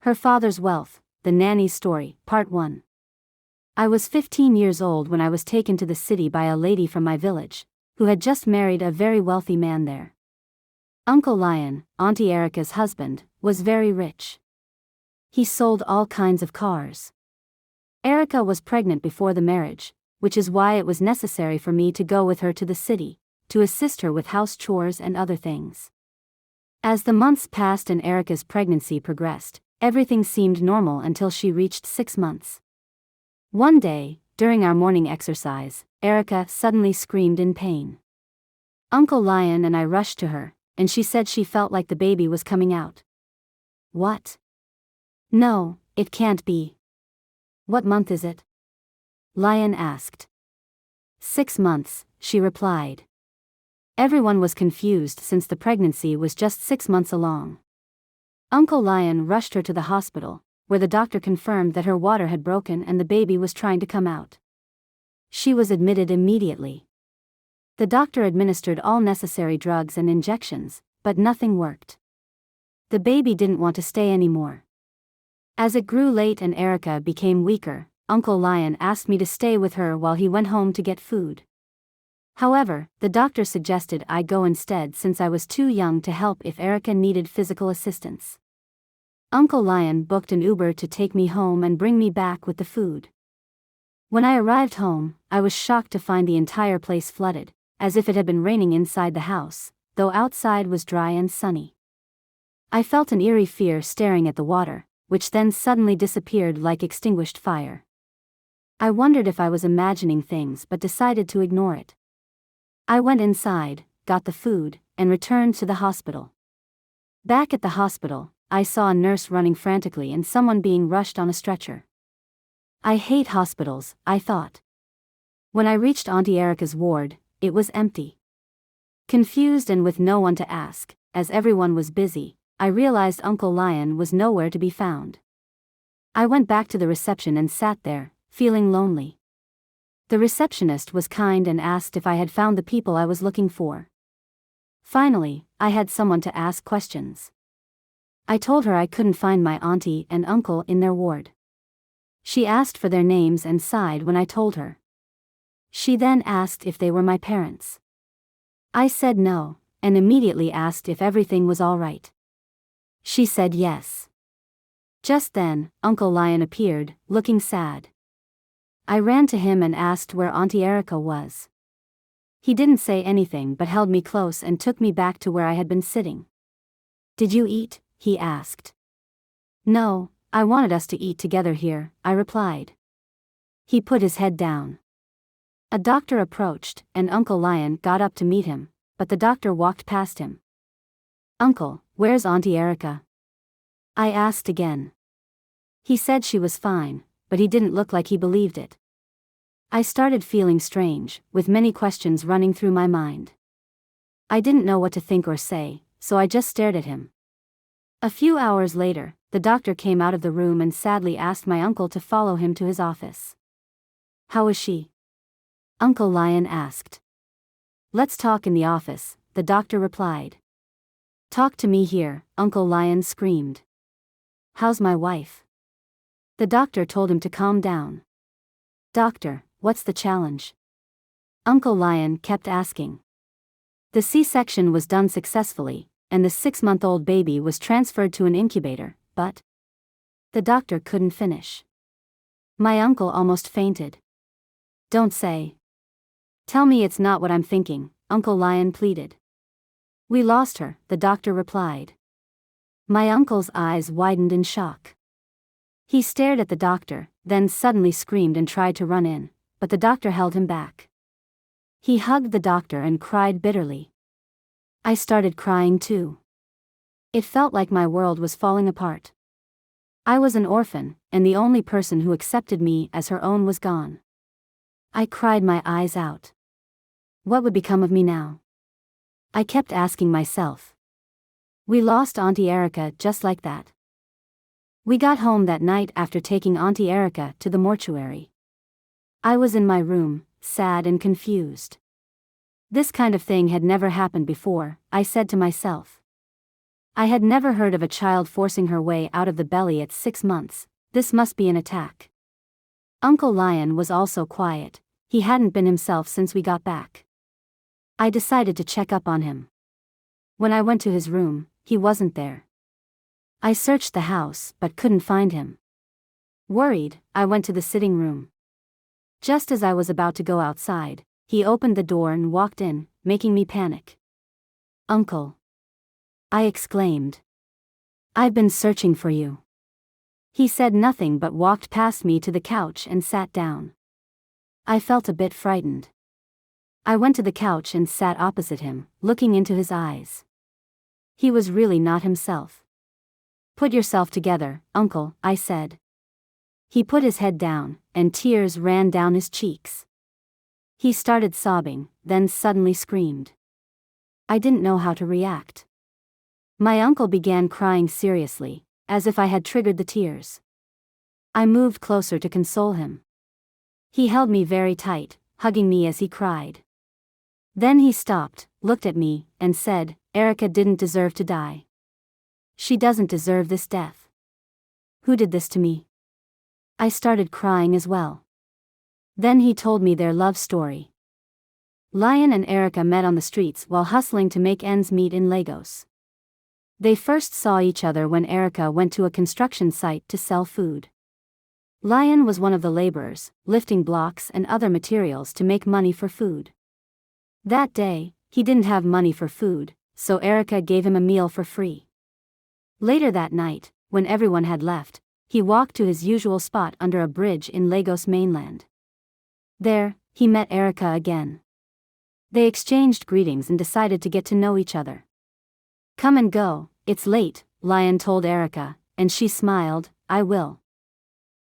Her Father's Wealth, The Nanny Story, Part 1. I was 15 years old when I was taken to the city by a lady from my village, who had just married a very wealthy man there. Uncle Lyon, Aunty Erica's husband, was very rich. He sold all kinds of cars. Erica was pregnant before the marriage, which is why it was necessary for me to go with her to the city, to assist her with house chores and other things. As the months passed and Erica's pregnancy progressed, everything seemed normal until she reached 6 months. One day, during our morning exercise, Erica suddenly screamed in pain. Uncle Lyon and I rushed to her, and she said she felt like the baby was coming out. What? No, it can't be. What month is it? Lyon asked. 6 months, she replied. Everyone was confused since the pregnancy was just 6 months along. Uncle Lyon rushed her to the hospital, where the doctor confirmed that her water had broken and the baby was trying to come out. She was admitted immediately. The doctor administered all necessary drugs and injections, but nothing worked. The baby didn't want to stay anymore. As it grew late and Erica became weaker, Uncle Lyon asked me to stay with her while he went home to get food. However, the doctor suggested I go instead since I was too young to help if Erica needed physical assistance. Uncle Lyon booked an Uber to take me home and bring me back with the food. When I arrived home, I was shocked to find the entire place flooded, as if it had been raining inside the house, though outside was dry and sunny. I felt an eerie fear staring at the water, which then suddenly disappeared like extinguished fire. I wondered if I was imagining things but decided to ignore it. I went inside, got the food, and returned to the hospital. Back at the hospital, I saw a nurse running frantically and someone being rushed on a stretcher. I hate hospitals, I thought. When I reached Aunty Erica's ward, it was empty. Confused and with no one to ask, as everyone was busy, I realized Uncle Lyon was nowhere to be found. I went back to the reception and sat there, feeling lonely. The receptionist was kind and asked if I had found the people I was looking for. Finally, I had someone to ask questions. I told her I couldn't find my auntie and uncle in their ward. She asked for their names and sighed when I told her. She then asked if they were my parents. I said no, and immediately asked if everything was all right. She said yes. Just then, Uncle Lyon appeared, looking sad. I ran to him and asked where Aunty Erica was. He didn't say anything but held me close and took me back to where I had been sitting. "Did you eat?" he asked. "No, I wanted us to eat together here," I replied. He put his head down. A doctor approached, and Uncle Lyon got up to meet him, but the doctor walked past him. "Uncle, where's Aunty Erica?" I asked again. He said she was fine, but he didn't look like he believed it. I started feeling strange, with many questions running through my mind. I didn't know what to think or say, so I just stared at him. A few hours later, the doctor came out of the room and sadly asked my uncle to follow him to his office. "How is she?" Uncle Lyon asked. "Let's talk in the office," the doctor replied. "Talk to me here," Uncle Lyon screamed. "How's my wife?" The doctor told him to calm down. "Doctor, what's the challenge?" Uncle Lyon kept asking. The C-section was done successfully, and the 6-month-old baby was transferred to an incubator, but the doctor couldn't finish. My uncle almost fainted. "Don't say. Tell me it's not what I'm thinking," Uncle Lyon pleaded. "We lost her," the doctor replied. My uncle's eyes widened in shock. He stared at the doctor, then suddenly screamed and tried to run in, but the doctor held him back. He hugged the doctor and cried bitterly. I started crying too. It felt like my world was falling apart. I was an orphan, and the only person who accepted me as her own was gone. I cried my eyes out. What would become of me now? I kept asking myself. We lost Aunty Erica just like that. We got home that night after taking Aunty Erica to the mortuary. I was in my room, sad and confused. This kind of thing had never happened before, I said to myself. I had never heard of a child forcing her way out of the belly at 6 months. This must be an attack. Uncle Lyon was also quiet. He hadn't been himself since we got back. I decided to check up on him. When I went to his room, he wasn't there. I searched the house but couldn't find him. Worried, I went to the sitting room. Just as I was about to go outside, he opened the door and walked in, making me panic. "Uncle!" I exclaimed. "I've been searching for you." He said nothing but walked past me to the couch and sat down. I felt a bit frightened. I went to the couch and sat opposite him, looking into his eyes. He was really not himself. "Put yourself together, Uncle," I said. He put his head down, and tears ran down his cheeks. He started sobbing, then suddenly screamed. I didn't know how to react. My uncle began crying seriously, as if I had triggered the tears. I moved closer to console him. He held me very tight, hugging me as he cried. Then he stopped, looked at me, and said, "Erica didn't deserve to die. She doesn't deserve this death. Who did this to me?" I started crying as well. Then he told me their love story. Lyon and Erica met on the streets while hustling to make ends meet in Lagos. They first saw each other when Erica went to a construction site to sell food. Lyon was one of the laborers, lifting blocks and other materials to make money for food. That day, he didn't have money for food, so Erica gave him a meal for free. Later that night, when everyone had left, he walked to his usual spot under a bridge in Lagos mainland. There, he met Erica again. They exchanged greetings and decided to get to know each other. "Come and go, it's late," Lyon told Erica, and she smiled. "I will."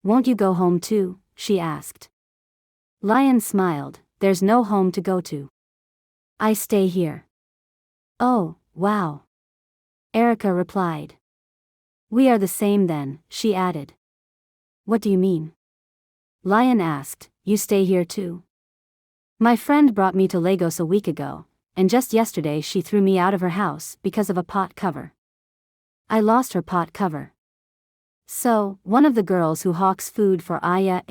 "Won't you go home too?" she asked. Lyon smiled. "There's no home to go to. I stay here." "Oh, wow," Erica replied. "We are the same then," she added. "What do you mean?" Lyon asked. "You stay here too?" "My friend brought me to Lagos a week ago, and just yesterday she threw me out of her house because of a pot cover. I lost her pot cover." So, one of the girls who hawks food for Aya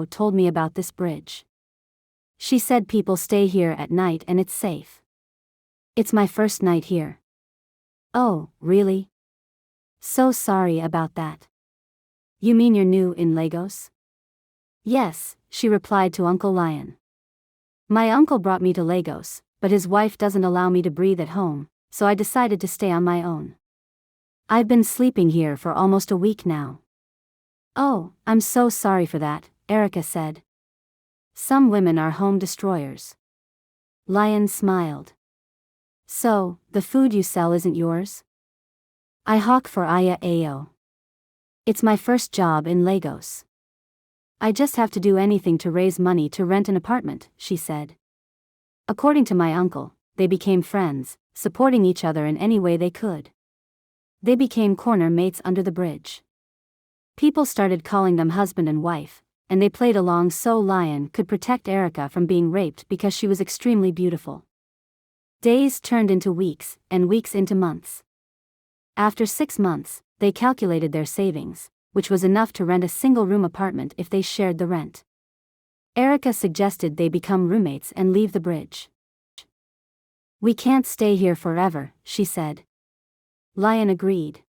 told me about this bridge. She said people stay here at night and it's safe. It's my first night here. "Oh, really? So sorry about that. You mean you're new in Lagos?" "Yes," she replied to Uncle Lyon. "My uncle brought me to Lagos, but his wife doesn't allow me to breathe at home, so I decided to stay on my own. I've been sleeping here for almost a week now." "Oh, I'm so sorry for that," Erica said. "Some women are home destroyers." Lyon smiled. "So, the food you sell isn't yours?" "I hawk for Aya. It's my first job in Lagos. I just have to do anything to raise money to rent an apartment," she said. According to my uncle, they became friends, supporting each other in any way they could. They became corner mates under the bridge. People started calling them husband and wife, and they played along so Lyon could protect Erica from being raped because she was extremely beautiful. Days turned into weeks, and weeks into months. After 6 months, they calculated their savings, which was enough to rent a single-room apartment if they shared the rent. Erica suggested they become roommates and leave the bridge. "We can't stay here forever," she said. Lyon agreed.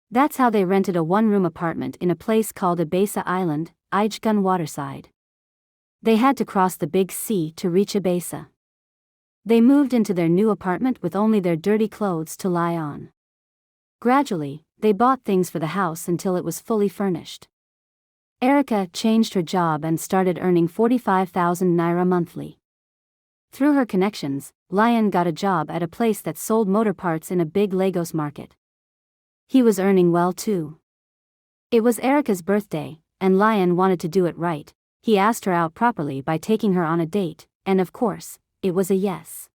That's how they rented a one-room apartment in a place called Abesa Island, Ijegun waterside. They had to cross the big sea to reach Abesa. They moved into their new apartment with only their dirty clothes to lie on. Gradually, they bought things for the house until it was fully furnished. Erica changed her job and started earning 45,000 naira monthly. Through her connections, Lyon got a job at a place that sold motor parts in a big Lagos market. He was earning well too. It was Erica's birthday, and Lyon wanted to do it right. He asked her out properly by taking her on a date, and of course, it was a yes.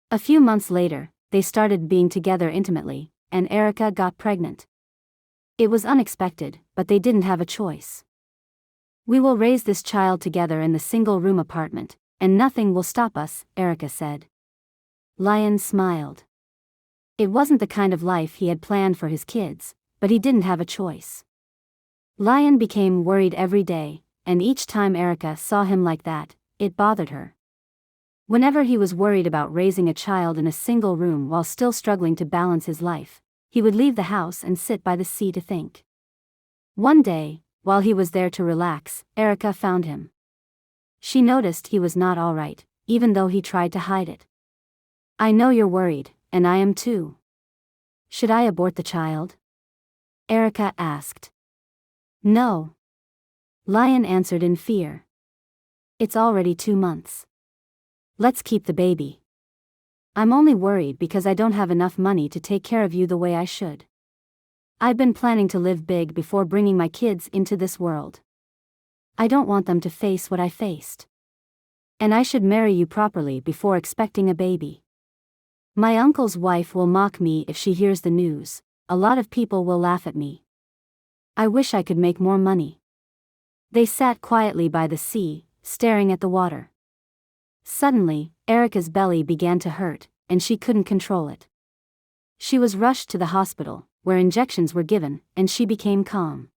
A few months later, they started being together intimately, and Erica got pregnant. It was unexpected, but they didn't have a choice. "We will raise this child together in the single-room apartment, and nothing will stop us," Erica said. Lyon smiled. It wasn't the kind of life he had planned for his kids, but he didn't have a choice. Lyon became worried every day, and each time Erica saw him like that, it bothered her. Whenever he was worried about raising a child in a single room while still struggling to balance his life, he would leave the house and sit by the sea to think. One day, while he was there to relax, Erica found him. She noticed he was not all right, even though he tried to hide it. "I know you're worried, and I am too. Should I abort the child?" Erica asked. "No." Lyon answered in fear. "It's already 2 months. Let's keep the baby. I'm only worried because I don't have enough money to take care of you the way I should. I've been planning to live big before bringing my kids into this world. I don't want them to face what I faced. And I should marry you properly before expecting a baby. My uncle's wife will mock me if she hears the news. A lot of people will laugh at me. I wish I could make more money." They sat quietly by the sea, staring at the water. Suddenly, Erica's belly began to hurt, and she couldn't control it. She was rushed to the hospital, where injections were given, and she became calm.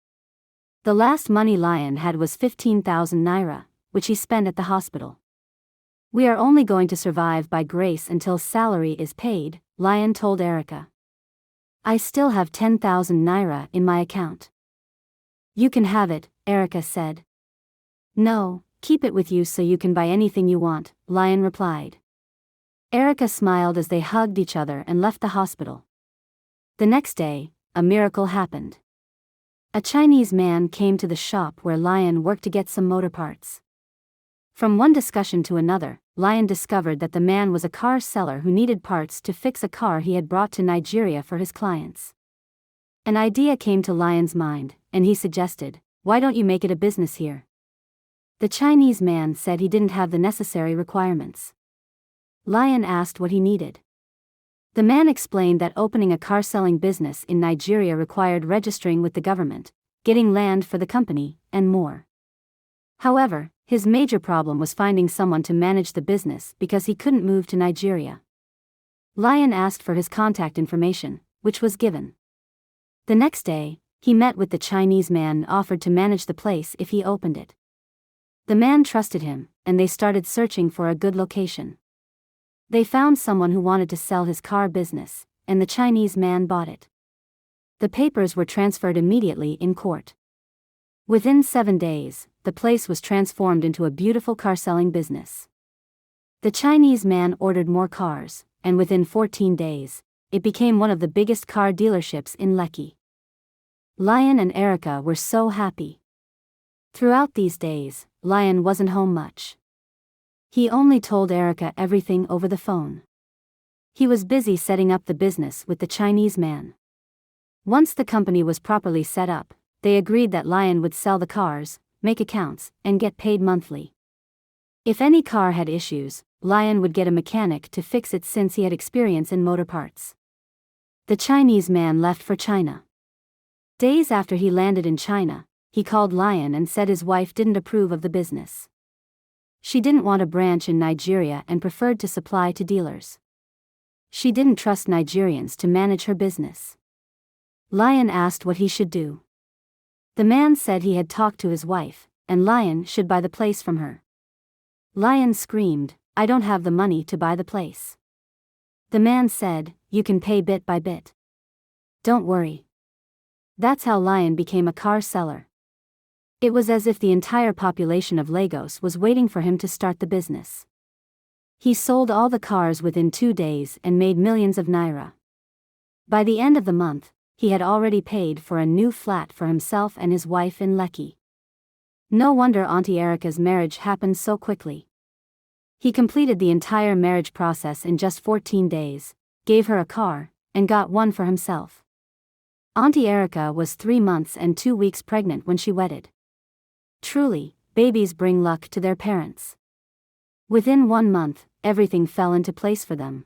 The last money Lyon had was 15,000 naira, which he spent at the hospital. "We are only going to survive by grace until salary is paid," Lyon told Erica. "I still have 10,000 naira in my account." "You can have it," Erica said. "No, keep it with you so you can buy anything you want," Lyon replied. Erica smiled as they hugged each other and left the hospital. The next day, a miracle happened. A Chinese man came to the shop where Lyon worked to get some motor parts. From one discussion to another, Lyon discovered that the man was a car seller who needed parts to fix a car he had brought to Nigeria for his clients. An idea came to Lyon's mind, and he suggested, "Why don't you make it a business here?" The Chinese man said he didn't have the necessary requirements. Lyon asked what he needed. The man explained that opening a car-selling business in Nigeria required registering with the government, getting land for the company, and more. However, his major problem was finding someone to manage the business because he couldn't move to Nigeria. Lyon asked for his contact information, which was given. The next day, he met with the Chinese man and offered to manage the place if he opened it. The man trusted him, and they started searching for a good location. They found someone who wanted to sell his car business, and the Chinese man bought it. The papers were transferred immediately in court. Within 7 days, the place was transformed into a beautiful car-selling business. The Chinese man ordered more cars, and within 14 days, it became one of the biggest car dealerships in Lekki. Lyon and Erica were so happy. Throughout these days, Lyon wasn't home much. He only told Erica everything over the phone. He was busy setting up the business with the Chinese man. Once the company was properly set up, they agreed that Lyon would sell the cars, make accounts, and get paid monthly. If any car had issues, Lyon would get a mechanic to fix it since he had experience in motor parts. The Chinese man left for China. Days after he landed in China, he called Lyon and said his wife didn't approve of the business. She didn't want a branch in Nigeria and preferred to supply to dealers. She didn't trust Nigerians to manage her business. Lyon asked what he should do. The man said he had talked to his wife, and Lyon should buy the place from her. Lyon screamed, "I don't have the money to buy the place." The man said, "You can pay bit by bit. Don't worry." That's how Lyon became a car seller. It was as if the entire population of Lagos was waiting for him to start the business. He sold all the cars within 2 days and made millions of naira. By the end of the month, he had already paid for a new flat for himself and his wife in Lekki. No wonder Aunty Erica's marriage happened so quickly. He completed the entire marriage process in just 14 days, gave her a car, and got one for himself. Aunty Erica was 3 months and 2 weeks pregnant when she wedded. Truly, babies bring luck to their parents. Within 1 month, everything fell into place for them.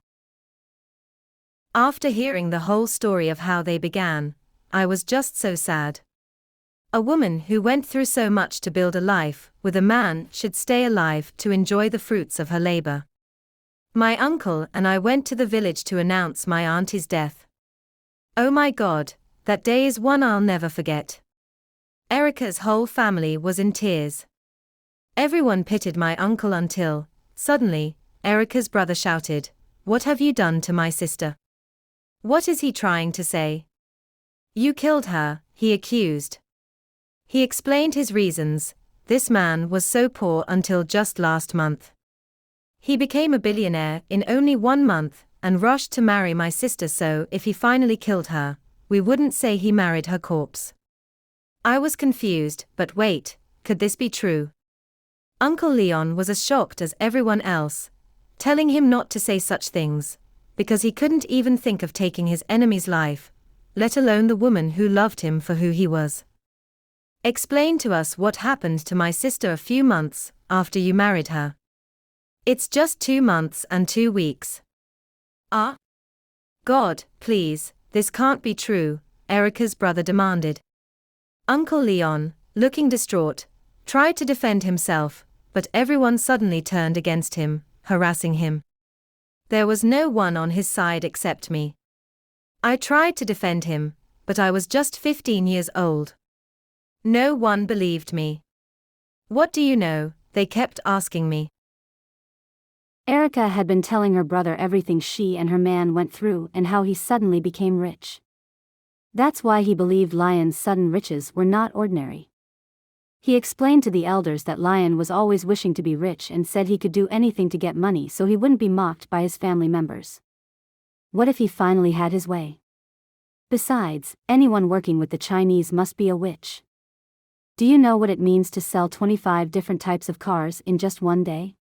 After hearing the whole story of how they began, I was just so sad. A woman who went through so much to build a life with a man should stay alive to enjoy the fruits of her labor. My uncle and I went to the village to announce my auntie's death. Oh my God, that day is one I'll never forget. Erica's whole family was in tears. Everyone pitied my uncle until, suddenly, Erica's brother shouted, "What have you done to my sister? What is he trying to say?" "You killed her," he accused. He explained his reasons. This man was so poor until just last month. He became a billionaire in only 1 month and rushed to marry my sister, so if he finally killed her, we wouldn't say he married her corpse. I was confused, but wait, could this be true? Uncle Lyon was as shocked as everyone else, telling him not to say such things, because he couldn't even think of taking his enemy's life, let alone the woman who loved him for who he was. "Explain to us what happened to my sister a few months after you married her." "It's just 2 months and 2 weeks. Ah? God, please, this can't be true," Erica's brother demanded. Uncle Lyon, looking distraught, tried to defend himself, but everyone suddenly turned against him, harassing him. There was no one on his side except me. I tried to defend him, but I was just 15 years old. No one believed me. "What do you know?" they kept asking me. Erica had been telling her brother everything she and her man went through and how he suddenly became rich. That's why he believed Lyon's sudden riches were not ordinary. He explained to the elders that Lyon was always wishing to be rich and said he could do anything to get money so he wouldn't be mocked by his family members. What if he finally had his way? Besides, anyone working with the Chinese must be a witch. Do you know what it means to sell 25 different types of cars in just one day?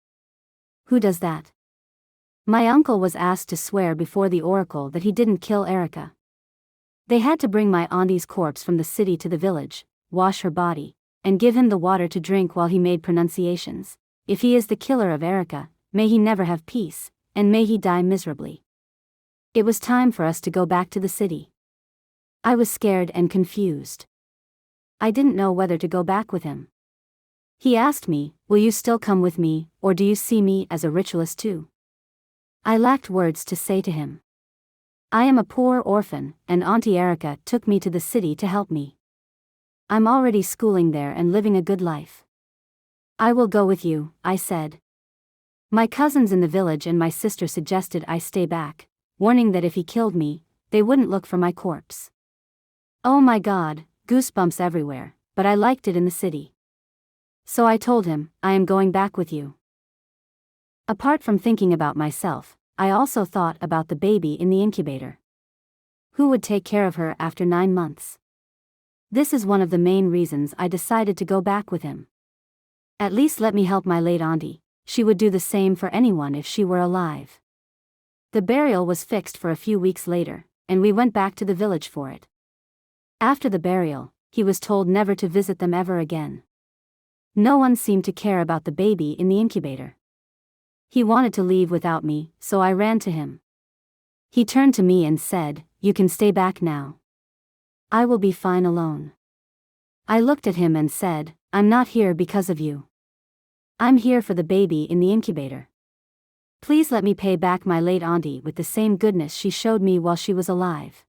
Who does that? My uncle was asked to swear before the oracle that he didn't kill Erica. They had to bring my auntie's corpse from the city to the village, wash her body, and give him the water to drink while he made pronunciations. If he is the killer of Erica, may he never have peace, and may he die miserably. It was time for us to go back to the city. I was scared and confused. I didn't know whether to go back with him. He asked me, "Will you still come with me, or do you see me as a ritualist too?" I lacked words to say to him. I am a poor orphan, and Aunty Erica took me to the city to help me. I'm already schooling there and living a good life. "I will go with you," I said. My cousins in the village and my sister suggested I stay back, warning that if he killed me, they wouldn't look for my corpse. Oh my God, goosebumps everywhere, but I liked it in the city. So I told him, "I am going back with you." Apart from thinking about myself, I also thought about the baby in the incubator. Who would take care of her after 9 months? This is one of the main reasons I decided to go back with him. At least let me help my late auntie. She would do the same for anyone if she were alive. The burial was fixed for a few weeks later, and we went back to the village for it. After the burial, he was told never to visit them ever again. No one seemed to care about the baby in the incubator. He wanted to leave without me, so I ran to him. He turned to me and said, "You can stay back now. I will be fine alone." I looked at him and said, "I'm not here because of you. I'm here for the baby in the incubator. Please let me pay back my late auntie with the same goodness she showed me while she was alive."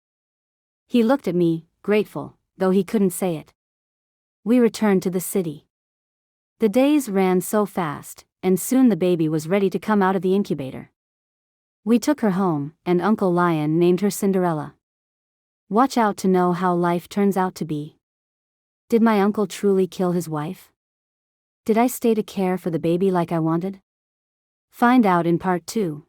He looked at me, grateful, though he couldn't say it. We returned to the city. The days ran so fast, and soon the baby was ready to come out of the incubator. We took her home, and Uncle Lyon named her Cinderella. Watch out to know how life turns out to be. Did my uncle truly kill his wife? Did I stay to care for the baby like I wanted? Find out in part 2.